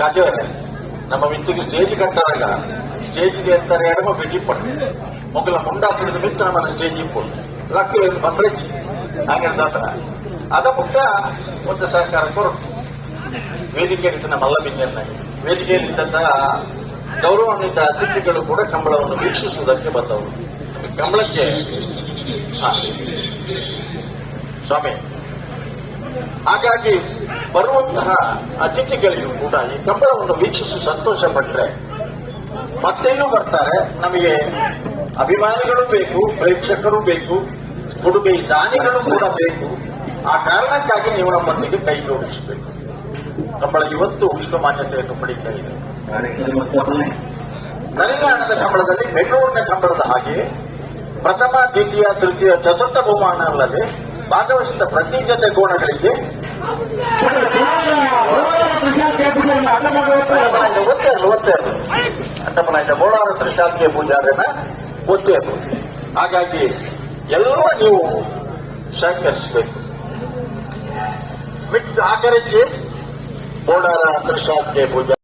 கஜவரை நம்ம வித்துக்கு ஸ்டேஜ் கட்டாங்க ஸ்டேஜுக்கு எத்தனை இடமோ வெட்டி பண்ணு உங்களை முண்டாக்குறது மித்து நம்ம அந்த ஸ்டೇಜಿಗೆ போடணும் ಲಕ್ಕು ಬಂದ್ರೆ ಹಾಗೆ ಅದ ಬಿಟ್ಟ ಒಂದು ಸಹಕಾರ ಕೊರಟು ವೇದಿಕೆಯಲ್ಲಿ ನಮ್ಮೆಲ್ಲ ಬಿಂಗನ್ನಾಗಿ ವೇದಿಕೆಯಲ್ಲಿದ್ದಂತಹ ಗೌರವಾನ್ವಿತ ಅತಿಥಿಗಳು ಕೂಡ ಕಂಬಳವನ್ನು ವೀಕ್ಷಿಸುವುದಕ್ಕೆ ಬಂದವರು ಕಂಬಳಕ್ಕೆ ಸ್ವಾಮಿ ಹಾಗಾಗಿ ಬರುವಂತಹ ಅತಿಥಿಗಳಿಗೂ ಕೂಡ ಈ ಕಂಬಳವನ್ನು ವೀಕ್ಷಿಸಿ ಸಂತೋಷ ಪಟ್ಟರೆ ಮತ್ತೆಲ್ಲೂ ಬರ್ತಾರೆ. ನಮಗೆ ಅಭಿಮಾನಿಗಳು ಬೇಕು, ಪ್ರೇಕ್ಷಕರು ಬೇಕು, ಕೊಡುಗೆ ದಾನಿಗಳು ಕೂಡ ಬೇಕು. ಆ ಕಾರಣಕ್ಕಾಗಿ ನೀವು ನಮ್ಮೊಂದಿಗೆ ಕೈ ಜೋಡಿಸಬೇಕು. ಕಂಬಳ ಇವತ್ತು ವಿಶ್ವಮಾನ್ಯತೆಯನ್ನು ಪಡೀತಾ ಇದೆ. ತೆಲಂಗಾಣದ ಕಂಬಳದಲ್ಲಿ ಬೆಂಗಳೂರಿನ ಕಂಬಳದ ಹಾಗೆ ಪ್ರಥಮ, ದ್ವಿತೀಯ, ತೃತೀಯ, ಚತುರ್ಥ ಬಹುಮಾನ ಅಲ್ಲದೆ ಭಾಗವಹಿಸಿದ ಪ್ರತಿ ಜತೆ ಕೋಣಗಳಿಗೆ ಅಟ್ಟಪ್ಪನಾಯ್ತ ಬೋಳಾರ ತ್ರಿಶಾಸ್ತ್ರೀಯ ಪೂಜಾರನ ಒತ್ತೇರು. ಹಾಗಾಗಿ ಎಲ್ಲ ನೀವು ಸಹಕರಿಸಬೇಕು. ಬಿಟ್ಟು ಆಕರಕ್ಕೆ ಬೋಳಾರ ತ್ರಿಶಾಸ್ತ್ರೀಯ ಪೂಜಾ